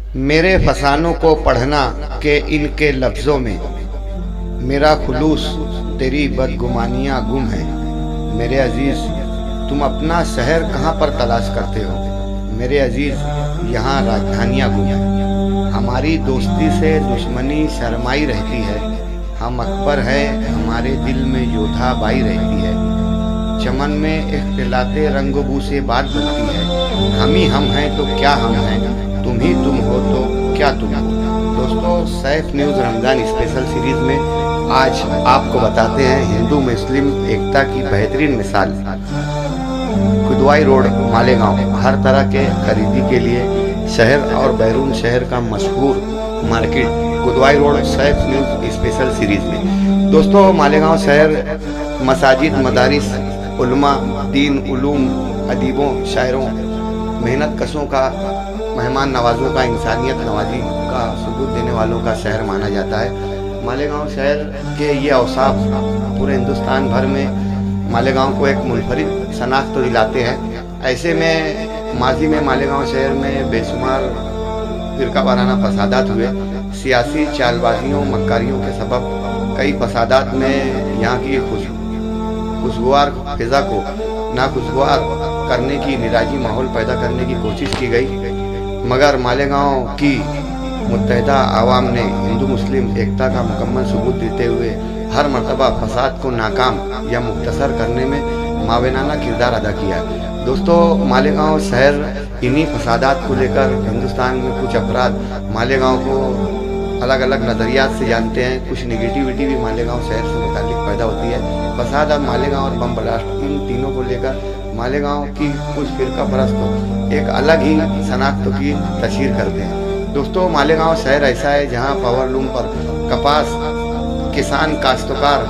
मेरे फसानों को पढ़ना के इनके लफ्ज़ों में, मेरा खुलूस तेरी बदगुमानियाँ गुम है। मेरे अजीज़ तुम अपना शहर कहाँ पर तलाश करते हो? मेरे अजीज़ यहाँ राजधानियाँ गुम हैं। हमारी दोस्ती से दुश्मनी शर्माई रहती है। हम अकबर है, हमारे दिल में योधा बाई रहती है। चमन में इख्तिलाते रंगबू से बात बनती है। हम ही हम हैं तो क्या हम हैं, तुम ही तुम हो तो क्या तुम हो। दोस्तों, Saif news Ramzan special series में आज आपको बताते हैं हिंदू मुस्लिम एकता की बेहतरीन मिसाल। खुदवाई रोड मालेगांव हर तरह के खरीदी के लिए शहर और बैरून शहर का मशहूर market Khudwai road Saif news special series में। दोस्तों, मालेगांव शहर मसाजिद, मदारिस, उलमा, दीन, उलूम, अदीबों, शायरों, मेहनत कशों का, मेहमान नवाजों का, इंसानियत नवाजी का सबूत देने वालों का शहर माना जाता है। मालेगांव शहर के ये औसाफ पूरे हिंदुस्तान भर में मालेगांव को एक मुनफरिद शनाख्त तो दिलाते हैं। ऐसे में माजी में मालेगांव शहर में बेशुमार फिरका वाराना फसादात हुए। सियासी चालबाजियों, मक्कारियों के सबब कई फसादात में यहाँ की खुशगवार फिजा को नाखुशगवार करने की, मिजाजी माहौल पैदा करने की कोशिश की गई, मगर मालेगांव की मुत्तहिदा आवाम ने हिंदू मुस्लिम एकता का मुकम्मल सबूत देते हुए हर मरतबा फसाद को नाकाम या मुख्तसर करने में मावेनाना किरदार अदा किया। दोस्तों, मालेगांव शहर इन्हीं फसादात को लेकर हिंदुस्तान में कुछ अफराद मालेगांव को अलग अलग नज़रियात से जानते हैं। कुछ निगेटिविटी भी मालेगांव शहर से मुताल्लिक पैदा होती है। फसाद और मालेगांव और बम ब्लास्ट, इन तीनों को लेकर मालेगांव की कुछ फिरका परस्त एक अलग ही शनाख्त की तशहीर करते हैं। दोस्तों, मालेगांव शहर ऐसा है जहां पावरलूम पर कपास किसान काश्तकार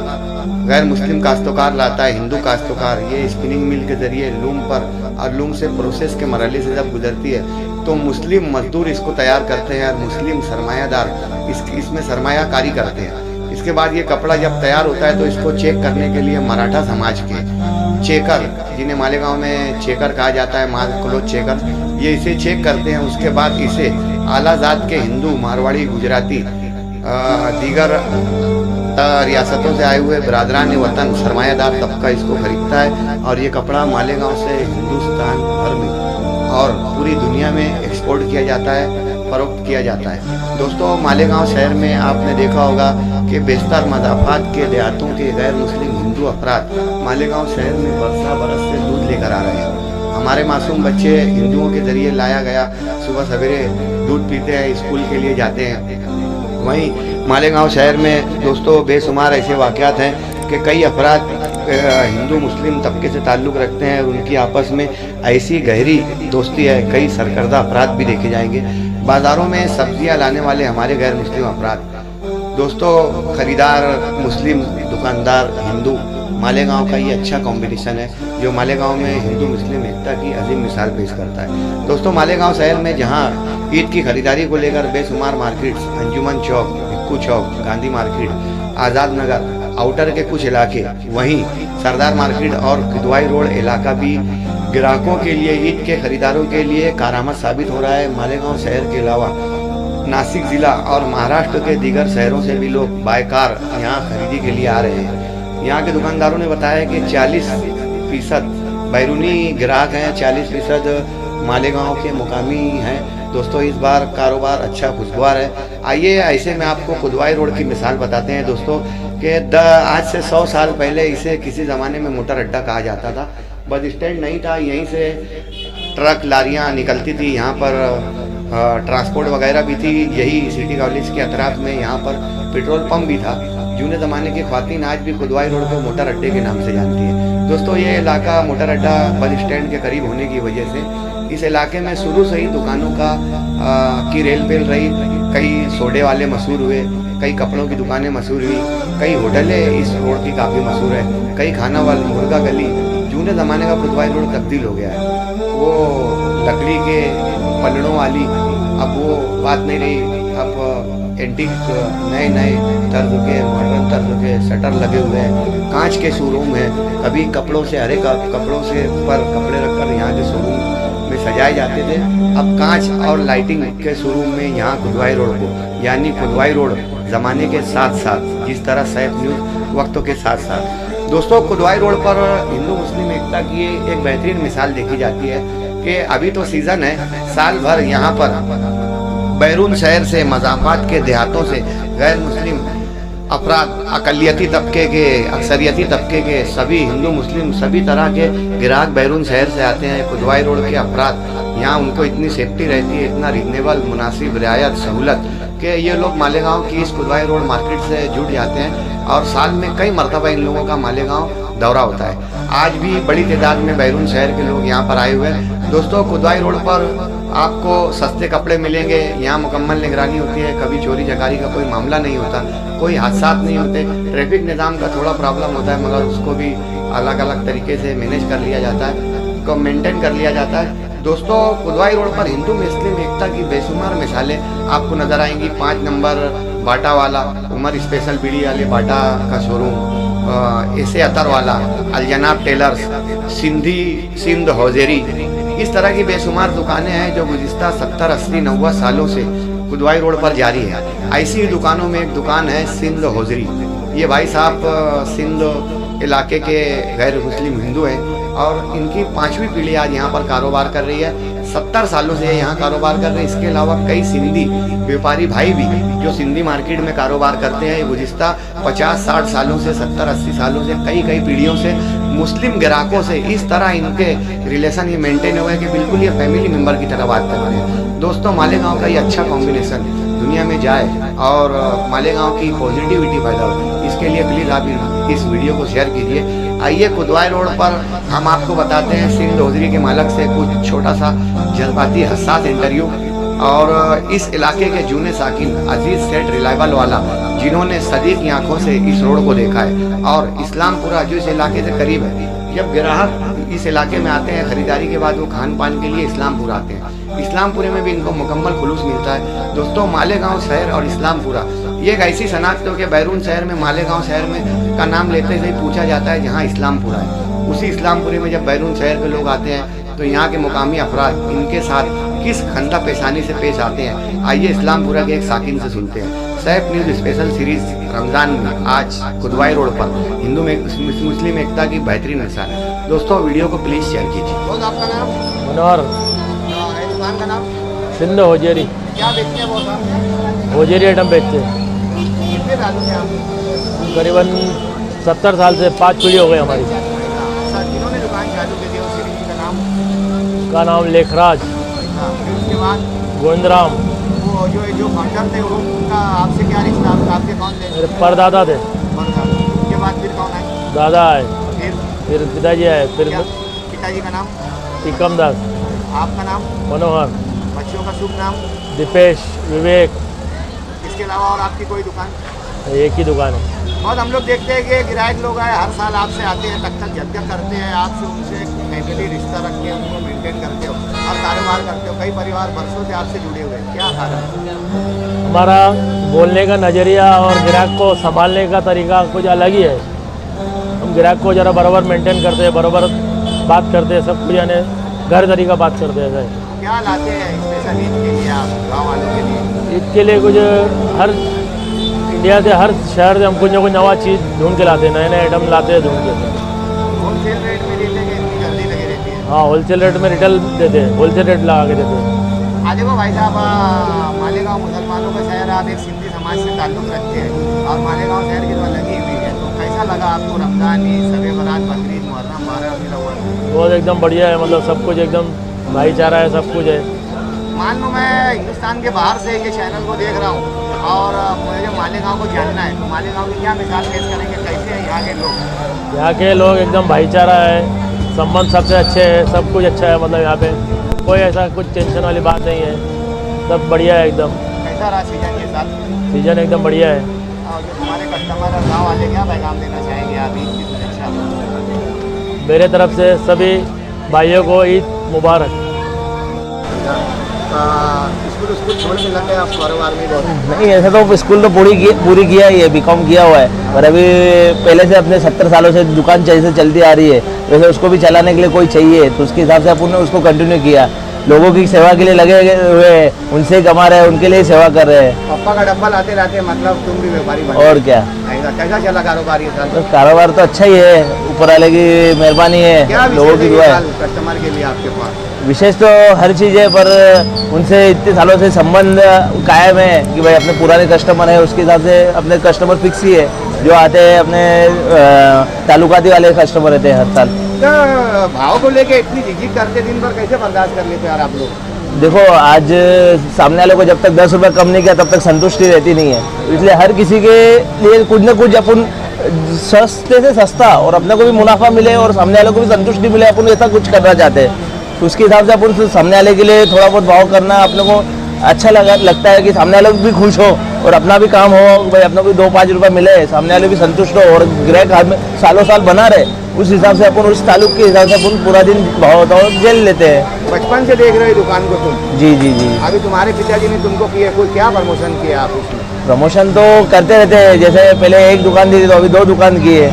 गैर मुस्लिम काश्तकार लाता है, हिंदू काश्तकार ये स्पिनिंग मिल के जरिए लूम पर और लूम से प्रोसेस के मरहले से जब गुजरती है तो मुस्लिम मजदूर इसको तैयार करते हैं और मुस्लिम सरमायादार इसमें सरमायाकारी करते हैं। इसके बाद ये कपड़ा जब तैयार होता है तो इसको चेक करने के लिए मराठा समाज के चेकर, जिन्हें मालेगांव में चेकर कहा जाता है, माल क्लोथ चेकर, ये इसे चेक करते हैं। उसके बाद इसे आला जात के हिंदू, मारवाड़ी, गुजराती, दीगर रियासतों से आए हुए बरादरान वतन सरमायादार तबका इसको खरीदता है और ये कपड़ा मालेगांव से हिंदुस्तान भर में और पूरी दुनिया में एक्सपोर्ट किया जाता है, फरोख्त किया जाता है। दोस्तों, मालेगांव शहर में आपने देखा होगा कि बेशतर मज़ाफ़ात के देहातों के गैर मुस्लिम हिंदू अफराद मालेगांव शहर में बरस से दूध लेकर आ रहे हैं। हमारे मासूम बच्चे हिंदुओं के ज़रिए लाया गया सुबह सवेरे दूध पीते हैं, स्कूल के लिए जाते हैं। वहीं मालेगांव शहर में दोस्तों बेशुमार ऐसे वाक़यात हैं कि कई अफराद हिंदू मुस्लिम तबके से ताल्लुक़ रखते हैं और उनकी आपस में ऐसी गहरी दोस्ती है। कई सरकर्दा अफराद भी देखे जाएंगे। बाज़ारों में सब्जियां लाने वाले हमारे गैर मुस्लिम अफराद, दोस्तों ख़रीदार मुस्लिम, दुकानदार हिंदू, मालेगांव का ये अच्छा कॉम्बिनेशन है जो मालेगांव में हिंदू मुस्लिम एकता की अजीम मिसाल पेश करता है। दोस्तों, मालेगांव शहर में जहां ईद की खरीदारी को लेकर बेशुमार मार्केट्स, अंजुमन चौक, भिक्कू चौक, गांधी मार्केट, आज़ाद नगर, आउटर के कुछ इलाके, वहीं सरदार मार्केट और खुदवाई रोड इलाका भी ग्राहकों के लिए, ईद के खरीदारों के लिए कारामद साबित हो रहा है। मालेगांव शहर के अलावा नासिक ज़िला और महाराष्ट्र के दीगर शहरों से भी लोग बायकार यहाँ खरीदी के लिए आ रहे हैं। यहाँ के दुकानदारों ने बताया कि 40% बैरूनी ग्राहक हैं, 40% मालेगांव के मुकामी हैं। दोस्तों, इस बार कारोबार अच्छा खुशगवार है। आइए ऐसे में आपको खुदवाई रोड की मिसाल बताते हैं दोस्तों कि आज से 100 साल पहले इसे किसी ज़माने में मोटर अड्डा कहा जाता था। बस स्टैंड नहीं था, यहीं से ट्रक लारियाँ निकलती थी, यहाँ पर ट्रांसपोर्ट वगैरह भी थी। यही सिटी कॉलेज के अतराफ में यहाँ पर पेट्रोल पंप भी था। जूने ज़माने की ख़वातीन आज भी खुदवाई रोड को मोटर अड्डे के नाम से जानती है। दोस्तों, ये इलाका मोटर अड्डा बस स्टैंड के करीब होने की वजह से इस इलाके में शुरू से ही दुकानों की रेल पेल रही। कई सोडे वाले मशहूर हुए, कई कपड़ों की दुकानें मशहूर हुई, कई होटलें इस रोड की काफ़ी मशहूर है, कई खाना वाली मुर्गा गली। जूने ज़माने का खुदवाई रोड तब्दील हो गया है। वो लकड़ी के पलड़ों वाली अब वो बात नहीं रही। अब एंटीक नए तर्ज के, मॉडर्न तर्ज के शटर लगे हुए हैं, कांच के शोरूम हैं। कभी कपड़ों से, हरे कपड़ों से पर कपड़े रखकर यहाँ के शोरूम में सजाए जाते थे, अब कांच और लाइटिंग के शोरूम में यहाँ कुदवाई रोड को, यानी कुदवाई रोड ज़माने के साथ साथ, जिस तरह सैफ न्यूज़ वक्तों के साथ साथ। दोस्तों, कुदवाई रोड पर हिंदू मुस्लिम एकता की एक बेहतरीन मिसाल देखी जाती है कि अभी तो सीज़न है, साल भर यहाँ पर बैरून शहर से, मज़ाफ़ात के देहातों से गैर मुस्लिम अफराद, अकलियती तबके के, अक्सरियती तबके के सभी हिंदू मुस्लिम सभी तरह के ग्राहक बैरून शहर से आते हैं। कुदवाई रोड के अफराद यहाँ उनको इतनी सेफ्टी रहती है, इतना रीजनेबल मुनासिब रियायत सहूलत कि ये लोग मालेगांव की इस कुदवाई रोड मार्केट से जुड़ जाते हैं और साल में कई मरतबा इन लोगों का मालेगांव दौरा होता है। आज भी बड़ी तादाद में बैरून शहर के लोग यहाँ पर आए हुए हैं। दोस्तों, कुदवाई रोड पर आपको सस्ते कपड़े मिलेंगे, यहाँ मुकम्मल निगरानी होती है, कभी चोरी चकारी का कोई मामला नहीं होता, कोई हादसा नहीं होते। ट्रैफिक निज़ाम का थोड़ा प्रॉब्लम होता है, मगर उसको भी अलग अलग तरीके से मैनेज कर लिया जाता है, को मेंटेन कर लिया जाता है। दोस्तों, कुदवाई रोड पर हिंदू मुस्लिम एकता की बेशुमार मिसालें आपको नज़र आएंगी। 5 नंबर बाटा वाला, उमर स्पेशल बीड़ी वाले बाटा का शोरूम, ऐसे अतर वाला, अलजनाब टेलर्स, सिंध हौजेरी, इस तरह की बेशुमार दुकानें हैं जो गुज़िश्ता 70, 80, 90 सालों से कुदवाई रोड पर जारी है। ऐसी दुकानों में एक दुकान है सिंध हौजरी। ये भाई साहब सिंध इलाके के गैर मुस्लिम हिंदू हैं और इनकी 5वीं पीढ़ी आज यहाँ पर कारोबार कर रही है। 70 सालों से यहाँ कारोबार कर रहे हैं। इसके अलावा कई सिंधी व्यापारी भाई भी जो सिंधी मार्केट में कारोबार करते हैं, ये गुज़िश्ता 50-60 सालों से, 70-80 सालों से, कई पीढ़ियों से मुस्लिम ग्राहकों से इस तरह इनके रिलेशन ये मेंटेन हुए कि बिल्कुल ये फैमिली मेम्बर की तरह बात कर रहे हैं। दोस्तों, मालेगांव का ये अच्छा कॉम्बिनेशन दुनिया में जाए और मालेगांव की पॉजिटिविटी पैदा हो, इसके लिए प्लीज़ आप इस वीडियो को शेयर कीजिए। आइए कुदवाई रोड पर हम आपको बताते हैं सिंध हौजरी के मालिक से कुछ छोटा सा जज्बाती हसास इंटरव्यू। और इस इलाके के जूने साकिन अजीज सेठ रिलायबल वाला, जिन्होंने सदी की आंखों से इस रोड को देखा है और इस्लामपुरा जो इस इलाके से करीब है, जब ग्राहक इस इलाके में आते हैं खरीदारी के बाद वो खान पान के लिए इस्लामपुरा आते हैं। इस्लामपुरे में भी इनको मुकम्मल खुलूस मिलता है। दोस्तों, मालेगांव शहर और इस्लामपुरा ये एक ऐसी शनाख्त हो कि बैरून शहर में, मालेगांव शहर में का नाम लेते ही पूछा जाता है जहाँ इस्लामपुरा है। उसी इस्लामपुरे में जब बैरून शहर के लोग आते हैं तो यहाँ के मुकामी अफराद इनके साथ किस खंदा पेशानी से पेश आते हैं, आइए इस्लामपुरा के एक साकिन से सुनते हैं। Saif news special series Ramzan में आज कुदवाई रोड पर हिंदू में मुस्लिम एकता की बेहतरीन मिसाल। दोस्तों, वीडियो को प्लीज़ शेयर कीजिए। आपका नाम? मनोहर। दुकान का नाम? सिंध हौजरी। क्या बेचते हैं वो साहब? हौजरी आइटम बेचते हैं। कितने सालों से आप? करीबन 70 साल से 5 पीढ़ी हो गई हमारी। जिन्होंने दुकान चालू की थी उस का नाम लेखराज। उसके बाद गोविंदराम। वो जो फाउंडर थे उनका आपसे क्या रिश्ता? आपके कौन थे? मेरे परदादा थे। उसके बाद फिर कौन आए? दादा आए, फिर पिताजी आए, फिर पिताजी का नाम? टिकम दास। आपका नाम? मनोहर। बच्चों का शुभ नाम? दीपेश, विवेक। इसके अलावा और आपकी कोई दुकान? एक ही दुकान है। बहुत हम लोग देखते हैं कि ग्राहक लोग आए हर साल आपसे आते हैं, तक जद्दा करते हैं, आपसे उनसे फैमिली रिश्ता रख के उनको मेंटेन करते हो और कारोबार करते हो। कई परिवार बरसों से आपसे जुड़े हुए हैं, क्या कारण? हमारा बोलने का नज़रिया और ग्राहक को संभालने का तरीका कुछ अलग ही है। हम ग्राहक को ज़रा बराबर मेंटेन करते हैं, बराबर बात करते हैं, सब कुछ यानी घर तरीका बात करते हैं। क्या लाते हैं स्पेशल ईद के लिए आप गाँव वालों के लिए? ईद के लिए कुछ हर इंडिया से, हर शहर से हम कुछ ना कुछ नवा चीज़ ढूंढ के लाते हैं, नए आइटम लाते हैं ढूंढ के। होलसेल रेट में देते हैं, इतनी जल्दी लगी रहती है? हाँ, होलसेल रेट में रिटेल देते हैं, होलसेल रेट लगा के देते हैं। आज देखो भाई साहब, मालेगांव मुसलमानों का शहर, आप एक सिंधी समाज से ताल्लुक़ रखते हैं और मालेगांव शहर की तो अलग ही हुई है, तो कैसा लगा आपको रमज़ान, शब बारात, बकरीद, मुहर्रम, 12 रबीउल अव्वल? बहुत एकदम बढ़िया है, मतलब सब कुछ एकदम भाईचारा है, सब कुछ है। मान लो मैं हिंदुस्तान के बाहर से ये चैनल को देख रहा हूँ और मुझे मालेगांव को जानना है, तो मालेगांव की क्या मिसाल पेश करेंगे? कैसे हैं यहाँ के लोग? यहाँ के लोग एकदम भाईचारा है, संबंध सबसे अच्छे हैं, सब कुछ अच्छा है, मतलब यहाँ पे कोई ऐसा कुछ टेंशन वाली बात नहीं है, सब बढ़िया है एकदम। कैसा रहा सीजन के साथ? सीजन एकदम बढ़िया है। और जो हमारे कस्टमर और गाँव वाले क्या पैगाम देना चाहेंगे आप ईद की शुभेच्छा? मेरे तरफ से सभी भाइयों को ईद मुबारक। स्कूल छोड़ के लगे आप कारोबार में? नहीं, ऐसा तो स्कूल तो पूरी किया ही है, बीकॉम किया हुआ है, पर अभी पहले से अपने 70 सालों से दुकान जैसे चलती आ रही है वैसे उसको भी चलाने के लिए कोई चाहिए, तो उसके हिसाब से अपन ने उसको कंटिन्यू किया। लोगों की सेवा के लिए लगे हुए हैं, उनसे ही कमा रहे हैं, उनके लिए ही सेवा कर रहे हैं। पापा का डब्बा लाते लाते मतलब तुम भी व्यापारी बन और क्या, गए। कैसा चला कारोबार ये साल? तो कारोबार तो अच्छा ही है, ऊपर वाले की मेहरबानी क्या है, लोगों विशेष की है दुआ ये है। साल कस्टमर के लिए आपके पास? विशेष तो हर चीज़ है, पर उनसे इतने सालों से संबंध कायम है कि भाई अपने पुराने कस्टमर है, उसके हिसाब से अपने कस्टमर फिक्स ही है। जो आते हैं अपने तालुकाती वाले कस्टमर रहते हैं हर साल। तो भाव को लेके इतनी झिझक करते दिन भर, कैसे बर्दाश्त कर लेते यार आप लोग? देखो, आज सामने वाले को जब तक 10 रुपये कम नहीं किया तब तक संतुष्टि रहती नहीं है, इसलिए हर किसी के लिए कुछ ना कुछ अपन सस्ते से सस्ता और अपने को भी मुनाफा मिले और सामने वाले को भी संतुष्टि मिले, अपन ऐसा कुछ करना चाहते हैं। तो उसके हिसाब से अपन सामने वाले के लिए थोड़ा बहुत भाव करना अपने को अच्छा लगता है कि सामने वाले भी खुश हो और अपना भी काम हो, भाई अपने को 2-5 रुपये मिले, सामने वाले भी संतुष्ट हो और ग्राहक सालों साल बना रहे, उस हिसाब से अपन उस ताल्लुक के हिसाब से अपन पूरा दिन भाव झेल लेते हैं। बचपन से देख रहे हो दुकान को तुम? जी जी जी। अभी तुम्हारे पिताजी ने तुमको किया कोई क्या प्रमोशन किया आप उसमें? प्रमोशन तो करते रहते हैं, जैसे पहले एक दुकान दी थी तो अभी 2 दुकान की है,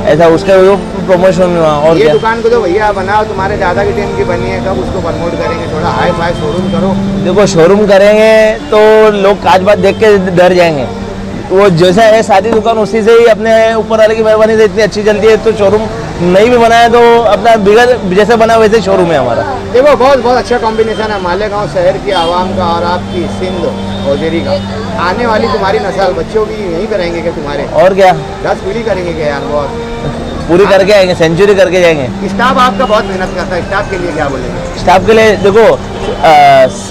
ऐसा उसका वो प्रमोशन हुआ। और ये क्या, दुकान को तो भैया बनाओ, तुम्हारे दादा के टाइम की बनी है, कब उसको प्रमोट करेंगे? थोड़ा हाई फाई शोरूम करो। देखो शोरूम करेंगे तो लोग काज बात देख के डर जाएंगे, वो जैसा है सादी दुकान उसी से ही अपने ऊपर वाले की मेहरबानी से इतनी अच्छी चलती है, तो शोरूम नहीं भी बनाया तो अपना बिगड़ जैसे बना वैसे शोरूम है हमारा। देखो बहुत अच्छा कॉम्बिनेशन है मालेगांव शहर की आवाम का और आपकी सिंध हौजरी का। आने वाली तुम्हारी नस्ल बच्चों की यहीं पे रहेंगे क्या तुम्हारे? और क्या, 10 पीढ़ी करेंगे क्या यार? बहुत पूरी करके आएंगे, सेंचुरी करके जाएंगे। स्टाफ आपका बहुत मेहनत करता है, स्टाफ के लिए क्या बोलेंगे? स्टाफ के लिए देखो,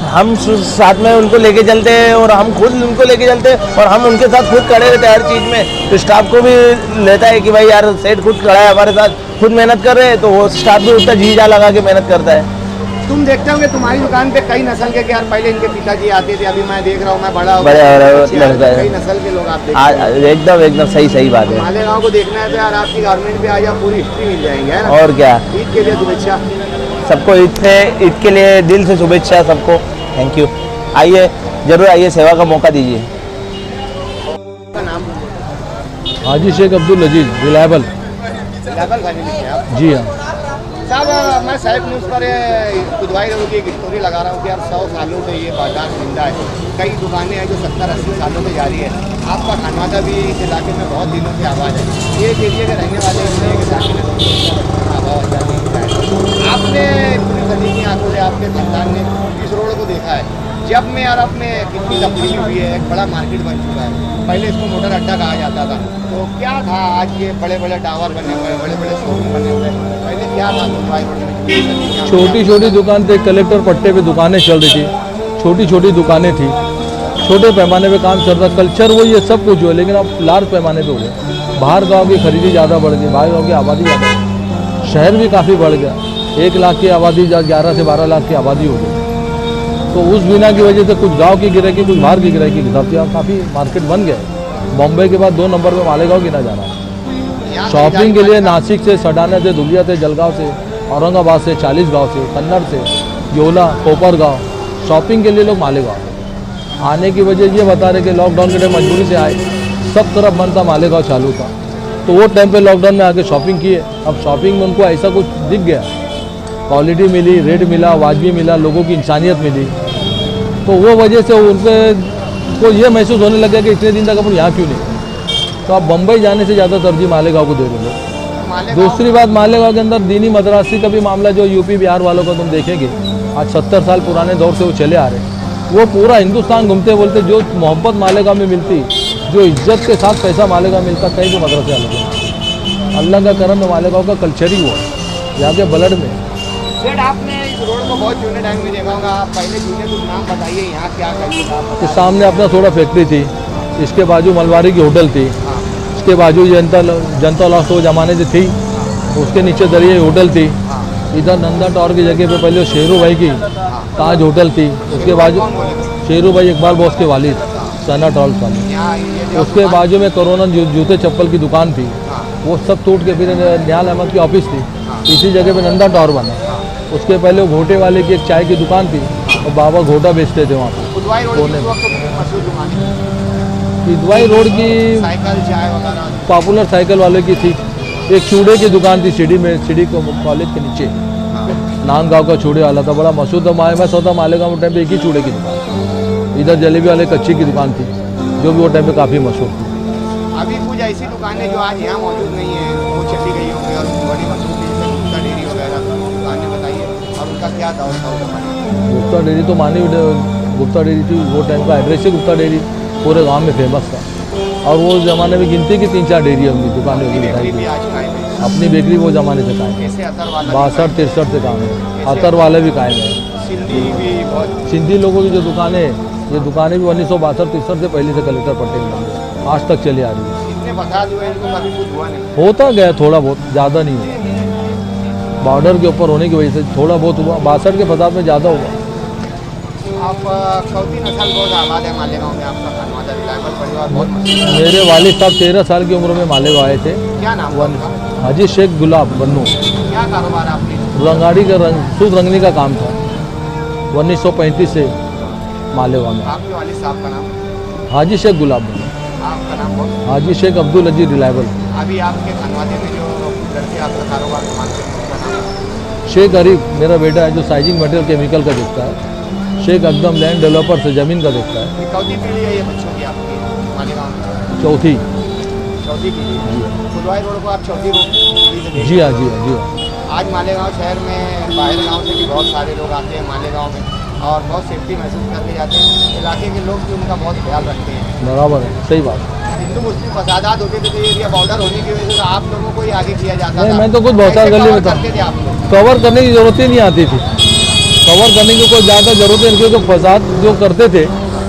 हम साथ में उनको लेके चलते हैं और हम खुद उनको लेके चलते हैं और हम उनके साथ खुद खड़े रहते हैं हर चीज़ में, तो स्टाफ को भी लेता है कि भाई यार सेठ खुद खड़ा है हमारे साथ, खुद मेहनत कर रहे हैं, तो वो स्टाफ भी उतना जी जा लगा के मेहनत करता है। तुम देखते होगे तुम्हारी दुकान पे कई नस्ल के यार, पहले इनके पिताजी आते थे, अभी मैं देख रहा हूँ मैं बड़ा हो बड़े गया, कई नस्ल के लोग आप देखते एकदम सही बात है। मालेगांव को देखना है तो यार आपकी गवर्नमेंट पे आ जाओ, पूरी हिस्ट्री मिल जाएंगे, है ना? और क्या, ईद के लिए शुभेच्छा सबको ईद के लिए दिल से शुभेच्छा सबको, थैंक यू। आइए, जरूर आइए, सेवा का मौका दीजिए। का नाम? हाजी शेख अब्दुल अजीज, रिलायबल। लेवल फैमिली से आप? जी हाँ। साहब मैं साहिब न्यूज़ पर बुधवार रोज की एक स्टोरी लगा रहा हूँ कि यार 100 सालों से ये बाजार जिंदा है, कई दुकानें हैं जो 70-80 सालों से जारी है। आपका खानवादा भी इस इलाके में बहुत दिनों से आबाद है, ये इस एरिया के रहने वाले इस इलाके में आपने पूरी सदी की आंखों से आपके खानदान ने इस रोड को देखा है। जब में यार अपने कितनी तब्दीली हुई है, एक बड़ा मार्केट बन चुका है, पहले इसको मोटर अड्डा कहा जाता था, तो क्या था? आज ये बड़े बड़े टावर बने हुए, बड़े बड़े शोरूम बने हुए, पहले क्या था मुंबई में? छोटी छोटी दुकान थे, कलेक्टर पट्टे पे दुकानें चल रही थी, छोटी छोटी दुकानें थी, छोटे पैमाने पे काम चल रहा, कल्चर वो ये सब कुछ हुआ, लेकिन अब लार्ज पैमाने पे हो गया। बाहर गांव की खरीदी ज़्यादा बढ़ गई, बाहर गांव की आबादी ज़्यादा, शहर भी काफ़ी बढ़ गया, 1 लाख की आबादी 11 से 12 लाख की आबादी हो गई, तो उस बिना की वजह से कुछ गांव की गिराई की, कुछ बाहर की गिराई की हिसाब से काफ़ी मार्केट बन गया है। बॉम्बे के बाद 2 नंबर पे मालेगांव गिना जा रहा है। शॉपिंग के लिए नासिक से, सडाना से, धुलिया से, जलगांव से, औरंगाबाद से, 40 गाँव से, कन्नड़ से, योला, कोपर गाँव, शॉपिंग के लिए लोग मालेगांव आने की वजह ये बता रहे कि लॉकडाउन के टाइम मजबूरी से आए, सब तरफ बंद था, मालेगांव चालू था, तो वो टाइम पे लॉकडाउन में आके शॉपिंग किए। अब शॉपिंग में उनको ऐसा कुछ दिख गया, क्वालिटी मिली, रेट मिला, वाजबी मिला, लोगों की इंसानियत मिली, तो वो वजह से उनके को ये महसूस होने लगा कि इतने दिन तक अपन यहाँ क्यों नहीं, तो अब बम्बई जाने से ज़्यादा तरजीह मालेगांव को दे रहे लोग। दूसरी बात, मालेगांव के अंदर दीनी मदरासी का भी मामला जो यूपी बिहार वालों का तुम देखेंगे, आज 70 साल पुराने दौर से वो चले आ रहे हैं, वो पूरा हिंदुस्तान घूमते बोलते जो मोहब्बत मालेगांव में मिलती, जो इज्जत के साथ पैसा मालेगांव मिलता, कहीं भी मदरसे अलग। अल्लाह का करम में मालेगांव का कल्चर ही हुआ यहाँ के ब्लड में। सेठ आपने इस रोड को बहुत जूने टाइम में देखा होगा, आप पहले जूने कुछ नाम बताइए, यहाँ क्या करते था? इस सामने अपना थोड़ा फैक्ट्री थी, इसके बाजू मलवारी की होटल थी, इसके बाजू जनता लॉस वो जमाने से थी, उसके नीचे दरिया होटल थी, इधर नंदा टावर की जगह पे पहले शेरू भाई की ताज होटल थी, उसके बाजू शेरू भाई इकबाल बॉस के वालिद सना टॉल्स वाले, उसके बाजू में कोरोना जूते चप्पल की दुकान थी, वो सब टूट के फिर निहाल अहमद की ऑफिस थी, इसी जगह पे नंदा टावर बना। उसके पहले वो घोटे वाले की एक चाय की दुकान थी और बाबा घोटा बेचते थे वहाँ पे। इदवाई रोड की साइकिल चाय वगैरह पॉपुलर साइकिल वाले की थी, एक चूड़े की दुकान थी सीढ़ी में, सीढ़ी को कॉलेज के नीचे। नांदगांव का चूड़े वाला था, बड़ा मशहूर था। मैं सोचा मालेगांव में टाइम पे एक ही चूड़े की दुकान, इधर जलेबी वाले कच्ची की दुकान थी, जो भी वो टाइम पे काफ़ी मशहूर थी। अभी कुछ ऐसी दुकानें जो आज यहाँ मौजूद नहीं है वो चली गई होंगी और बड़ी मशहूर थी, जैसे गुप्ता डेयरी वगैरह तो दुकानें बताइए और उनका क्या दौर था उस जमाने? गुप्ता डेयरी तो मानी, गुप्ता डेयरी थी वो टाइम का एड्रेस ही गुप्ता डेयरी पूरे गांव में फेमस था। और वो ज़माने में गिनती की 3-4 डेयरी होंगी दुकानें होगी मिठाई भी की। आज कायम है, अपनी बेकरी वो ज़माने से कायम है, कैसे अतर वाला 62-63 से काम है, अतर वाले भी कायम है। सिंधी भी बहुत सिंधी लोगों की जो दुकानें, ये दुकानें भी 1962-63 से पहले से कलेक्टर पटेल बने, आज तक चली आ रही है। इतने फसाद हुए इनको कभी कुछ हुआ नहीं? होता गया थोड़ा बहुत, ज़्यादा नहीं हुआ। बॉर्डर के ऊपर होने की वजह से थोड़ा बहुत हुआ, 62 के फसाद में ज़्यादा हुआ। आप चौथी नस्ल बहुत आबाद है मालेगांव में, आपका खनवाजा रिलायबल परिवार बहुत मशहूर है। मेरे वालिद साहब 13 साल की उम्र में मालेगांव आए थे। क्या नाम है उनका? हाजी शेख गुलाब बन्नू। क्या कारोबार है आपकी? रंगाड़ी का सूत रंगने का काम था 1935 से मालेगांव में। आपके वालिद साहब का नाम? हाजी शेख गुलाब बन्नू। आपका नाम बहुत? हाजी शेख अब्दुल अजीज रिलायबल। अभी आपके खनवाजे में जो लड़के आपका कारोबार संभालते हैं उनका नाम? शेख अरीफ मेरा बेटा है जो साइजिंग मटेरियल केमिकल का देखता है। शेख अकदम लैंड डेवलपर से ज़मीन का देखता है। ये कौन सी पीढ़ी है ये बच्चों की आपकी मालेगांव में? चौथी। चौथी पीढ़ी? खुदवाई रोड को आप चौथी पीढ़ी से देख जी हाँ जी हाँ जी हाँ। आज मालेगांव शहर में बाहर गांव से भी बहुत सारे लोग आते हैं मालेगांव में और बहुत सेफ्टी महसूस करके जाते हैं। इलाके के लोग भी उनका बहुत ख्याल रखते हैं। बराबर है, सही बात है। हिंदू मुस्लिम फसादात होते थे तो ये एरिया बॉर्डर होने की वजह से आप लोगों को ही आगे किया जाता नहीं, था। मैं तो खुद बहुत सारे कैसे गली में cover था। करते थे आप लोग? कवर करने की ज़रूरत ही नहीं आती थी। कवर करने की कोई ज़्यादा ज़रूरत नहीं, क्योंकि फसाद जो करते थे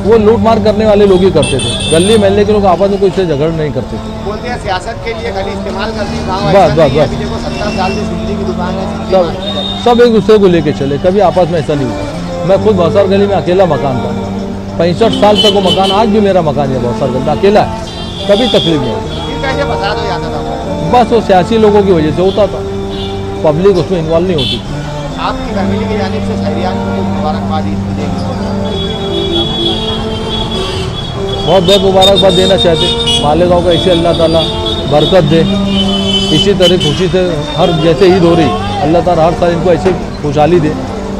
वो लूट मार करने वाले लोग ही करते थे। गली महल्ले के लोग आपस में कोई से झगड़ नहीं करते थे। बोलते हैं सियासत के लिए खाली इस्तेमाल करती है गाँव। बस, ऐसा नहीं बस, है बस। कि देखो 70 साल से सिंधी की दुकान है, सिंधी सब मार्केट है। सब एक दूसरे को लेके चले, कभी आपस में ऐसा नहीं हुआ। मैं खुद भौसार गली में अकेला मकान था, 65 साल तक वो मकान, आज भी मेरा मकान है भौसार गली में, अकेला है, कभी तकलीफ नहीं हुई। फिर कैसे फसाद हो जाता था? बस वो सियासी लोगों की वजह से होता था, पब्लिक उसमें इन्वॉल्व नहीं होती थी। आपकी फैमिली की जानिब से शहरियान को कुछ मुबारकबाद ईद की देगी? बहुत बहुत मुबारकबाद देना चाहते। मालेगांव को ऐसे अल्लाह ताला बरकत दे, इसी तरह खुशी से हर जैसे ईद हो रही अल्लाह ताला हर साल इनको ऐसे खुशहाली दे,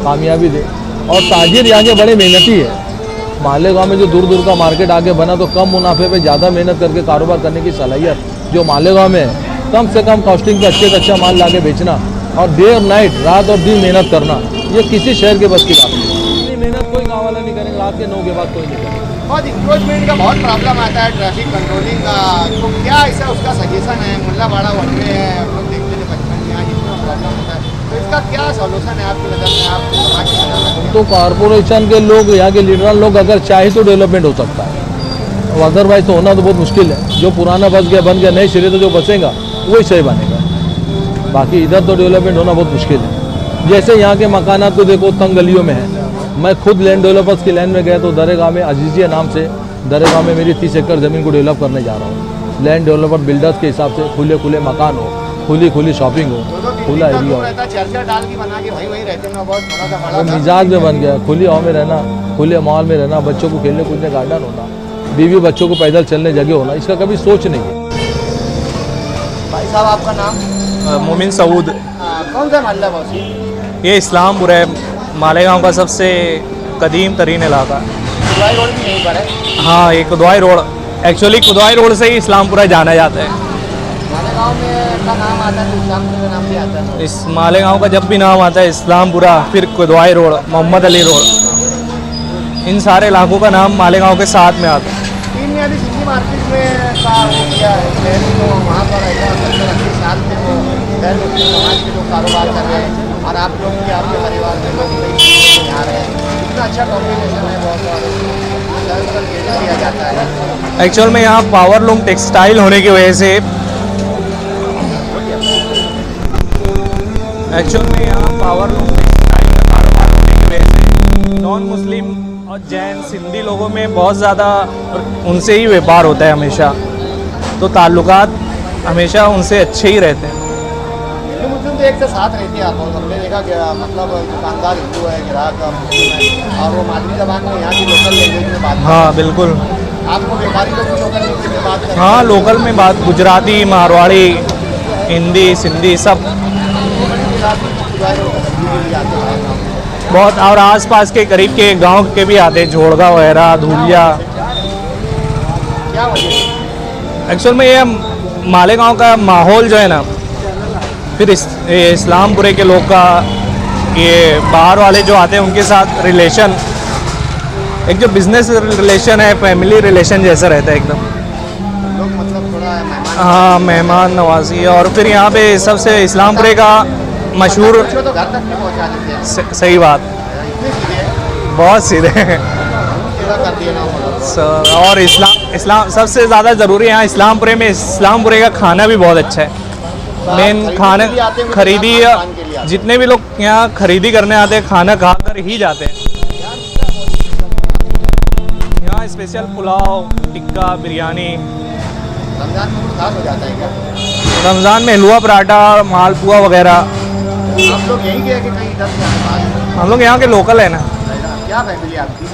कामयाबी दे। और ताजिर यहाँ के बड़े मेहनती है। मालेगांव में जो दूर दूर का मार्केट आगे बना तो कम मुनाफे पे ज़्यादा मेहनत करके कारोबार करने की सलाहियत जो मालेगांव में है, कम से कम कॉस्टिंग पे अच्छे से अच्छा माल ला के बेचना और डे और नाइट, रात और दिन मेहनत करना, ये किसी शहर के बस की बात नहीं। इतनी मेहनत कोई गाँव वाला नहीं करेंगे, रात के 9 के बाद कोई नहीं करेगा। बहुत इंक्रोचमेंट का बहुत प्रॉब्लम आता है, ट्रैफिक कंट्रोलिंग का, तो क्या ऐसा उसका सजेशन है? मुल्लावाड़ा वनवे है, हम लोग देखते थे बचपन में, आज इतना प्रॉब्लम होता है, तो इसका क्या सोल्यूशन है आपकी नज़र में, आप समाज की नज़र में? तो कॉरपोरेशन के लोग, यहाँ के लीडर लोग अगर चाहे तो डेवलपमेंट हो सकता है, और अदरवाइज तो होना तो बहुत मुश्किल है। जो पुराना बस गया बन गया, नए सिरे तो जो बचेगा वही सही बनेगा, बाकी इधर तो डेवलपमेंट होना बहुत मुश्किल है। जैसे यहाँ के मकानात को देखो, तंग गलियों में है। मैं खुद लैंड डेवलपर्स की लाइन में गया तो दरेगांव में अजीजिया नाम से दरेगांव में मेरी 30 एकड़ ज़मीन को डेवलप करने जा रहा हूँ। लैंड डेवलपर बिल्डर्स के हिसाब से खुले खुले मकान हो, खुली खुली शॉपिंग हो, खुला एरिया हो। चर्चा डाल की बना के वहीं वहीं रहते हैं, बहुत थोड़ा सा बड़ा घर। मिजाज में बन गया, खुली हवा में रहना, खुले माहौल में रहना, बच्चों को खेलने कूदने गार्डन होना, बीवी बच्चों को पैदल चलने जगह होना, इसका कभी सोच नहीं है। भाई साहब आपका नाम? मोमिन सऊद। कौन सा मोहल्ला बॉसी? ये इस्लामपुर है, मालेगांव का सबसे कदीम तरीन इलाका। खुदवाई रोड भी यहीं पर है? हाँ, ये कुदवाई रोड, एक्चुअली कुदवाई रोड से ही इस्लामपुरा जाना जाता है। मालेगांव में का नाम आता है तो इस्लामपुर का नाम भी आता है? इस मालेगांव का जब भी नाम आता है इस्लामपुरा, फिर कुदवाई रोड, मोहम्मद अली रोड, इन सारे इलाकों का नाम मालेगांव के साथ में आता है। तीन में अभी सिंधी मार्केट में का हो गया है, शहरी तो वहाँ पर ऐसा 70-80 साल से वो गैर मुस्लिम समाज के लोग कारोबार कर रहे हैं और आप लोग भी आपके परिवार में लोग कई यहाँ रहे हैं। इतना अच्छा कॉम्बिनेशन है, बहुत किया जाता है। एक्चुअल में यहाँ पावरलूम टेक्सटाइल होने की वजह से, एक्चुअल में यहाँ पावरलूम टेक्सटाइल का कारोबार होने की वजह से नॉन मुस्लिम और जैन सिंधी लोगों में बहुत ज़्यादा उनसे ही व्यापार होता है हमेशा, तो ताल्लुकात हमेशा उनसे अच्छे ही रहते हैं। हिंदू मुस्लिम तो एक से साथ रहती है। आप हमने देखा कि मतलब दुकानदार हिंदू है, ग्राहक मुस्लिम है, और वो मादरी जबान में यहाँ की लोकल लैंग्वेज में बात हाँ बिल्कुल। आपको व्यापारी लोग भी लोकल लैंग्वेज में बात करते हैं? हाँ, लोकल में बात, गुजराती, मारवाड़ी, हिंदी, सिंधी सब। बहुत, और आसपास के करीब के गांव के भी आते हैं, जोड़गा वगैरह, धूलिया। क्या वजह? एक्चुअल में ये मालेगांव का माहौल जो है ना, फिर ये इस्लामपुरे के लोग का, ये बाहर वाले जो आते हैं उनके साथ रिलेशन, एक जो बिजनेस रिलेशन है, फैमिली रिलेशन जैसा रहता है एकदम। लोग मतलब थोड़ा मेहमान हाँ, मेहमान नवाजी। और फिर यहाँ पे सबसे इस्लामपुरे का मशहूर, पूछो तो घर तक नहीं पहुँचा देते हैं। सही बात, इतने सीधे बहुत सीधे सीधा कर दिए ना वो लोग। और इस्लाम सबसे ज़्यादा ज़रूरी है यहाँ इस्लामपुरे में, इस्लामपुरे का खाना भी बहुत अच्छा है। मेन खाना, खरीदी, जितने भी लोग यहाँ खरीदी करने आते हैं खाना खा कर ही जाते हैं। यहाँ स्पेशल पुलाव, टिक्का, बिरयानी। रमजान में कुछ खास हो जाता है क्या? रमज़ान में हलवा पराठा, मालपुआ वगैरह। आप लोग यहीं गए कि कहीं इधर से आए? हम लोग यहाँ के लोकल है ना। क्या फैमिली आपकी?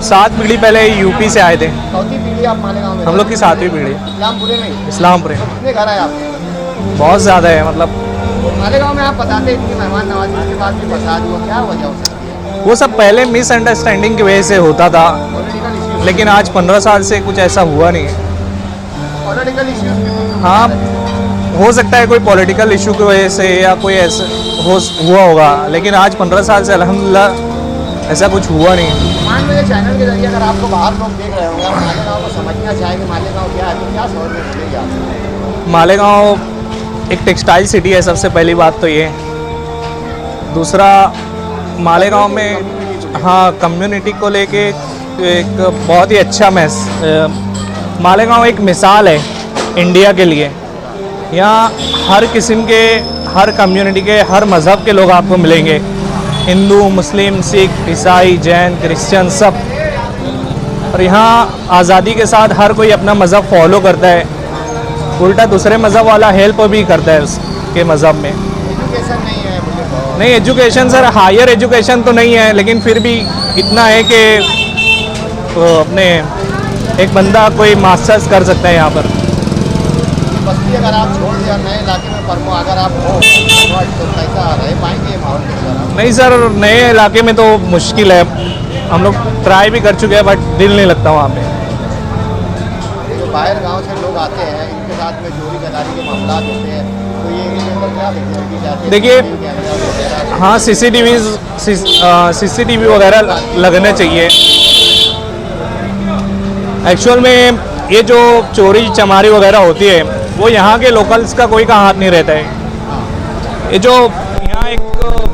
7 पीढ़ी पहले यूपी से आए थे। चौथी पीढ़ी आप मालेगांव में? हम लोग की 7वीं पीढ़ी इस्लामपुरे में ही? इस्लामपुरे। तो कितने घर आए आपके? बहुत ज़्यादा है, मतलब मालेगांव में आप बताते हैं इतनी मेहमान नवाजी के बाद भी फसाद हुआ, क्या वजह हो सकती है? वो सब पहले मिसअंडरस्टैंडिंग की वजह से होता था, पॉलिटिकल इश्यूज? लेकिन आज 15 साल से कुछ ऐसा हुआ नहीं है। Political issues? हाँ, हो सकता है कोई पॉलिटिकल इशू की वजह से या कोई ऐसा हुआ होगा, लेकिन आज 15 साल से अल्हम्दुलिल्लाह ऐसा कुछ हुआ नहीं है। मान लीजिए चैनल के जरिए अगर आपको बाहर लोग देख रहे होंगे, आप मालेगांव को समझना चाहेंगे मालेगांव क्या है, तो क्या समझ में मिलेगी आपको? मालेगांव एक टेक्सटाइल सिटी है, सबसे पहली बात तो ये। दूसरा, मालेगांव में हाँ कम्युनिटी को लेके एक बहुत ही अच्छा मालेगांव एक मिसाल है इंडिया के लिए। यहाँ हर किस्म के, हर कम्युनिटी के, हर मज़हब के लोग आपको मिलेंगे। हिंदू, मुस्लिम, सिख, ईसाई, जैन, क्रिश्चियन, सब। और यहाँ आज़ादी के साथ हर कोई अपना मज़हब फॉलो करता है, उल्टा दूसरे मज़हब वाला हेल्प भी करता है उसके मज़हब में। एजुकेशन नहीं है मुझे बहुत। नहीं, एजुकेशन सर, हायर एजुकेशन तो नहीं है, लेकिन फिर भी इतना है कि तो अपने एक बंदा कोई मास्टर्स कर सकता है यहाँ पर। बस्ती अगर आप छोड़ दिया नए इलाके में परमो, अगर आप हो तो कैसा रह पाएंगे माहौल के अंदर? नहीं सर, नए इलाके में तो मुश्किल है, हम लोग ट्राई भी कर चुके हैं बट दिल नहीं लगता वहाँ पे। जो बाहर गांव से लोग आते हैं, इनके साथ में चोरी चकारी के मामला होते हैं, तो ये इनके ऊपर क्या देखते हैं? देखिए, हाँ सीसीटीवी वगैरह लगने चाहिए। एक्चुअल में ये जो चोरी चमारी वगैरह होती है, वो यहाँ के लोकल्स का कोई का हाथ नहीं रहता है। ये जो यहाँ एक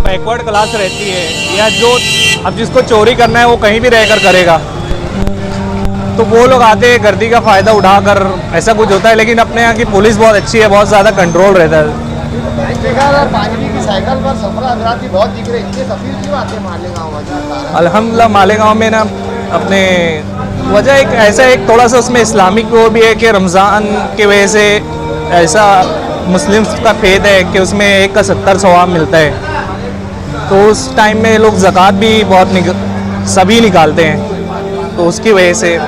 बैकवर्ड क्लास रहती है, या जो अब जिसको चोरी करना है वो कहीं भी रहकर करेगा, तो वो लोग आते हैं गर्दी का फ़ायदा उठाकर, ऐसा कुछ होता है। लेकिन अपने यहाँ की पुलिस बहुत अच्छी है, बहुत ज़्यादा कंट्रोल रहता है। पांचवी की साइकिल पर सफर हजरात भी बहुत दिख रहे, इतने सफीर क्यों आते हैं मालेगांव? अल्हम्दुलिल्लाह मालेगांव में ना अपने वजह एक ऐसा, एक थोड़ा सा उसमें इस्लामिक वो भी है कि रमज़ान की वजह से ऐसा मुस्लिम्स का फेद है कि उसमें 1 का 70 सवाब मिलता है, तो उस टाइम में लोग ज़कात भी बहुत सभी निकालते हैं, तो उसकी वजह से